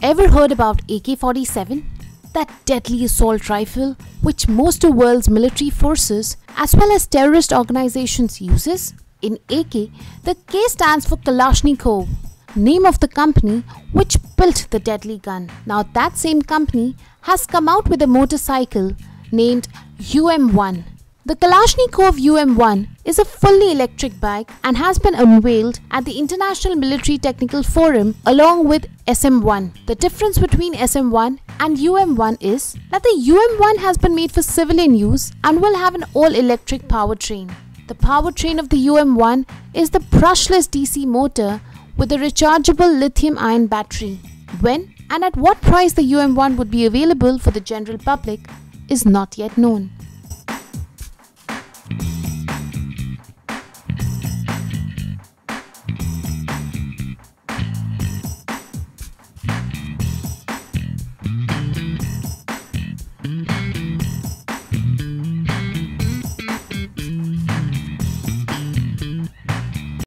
Ever heard about AK-47? That deadly assault rifle which most of the world's military forces as well as terrorist organizations uses? In AK, the K stands for Kalashnikov, name of the company which built the deadly gun. Now that same company has come out with a motorcycle named UM1. The Kalashnikov UM1 is a fully electric bike and has been unveiled at the International Military Technical Forum along with SM1. The difference between SM1 and UM1 is that the UM1 has been made for civilian use and will have an all-electric powertrain. The powertrain of the UM1 is the brushless DC motor with a rechargeable lithium-ion battery. When and at what price the UM1 would be available for the general public is not yet known.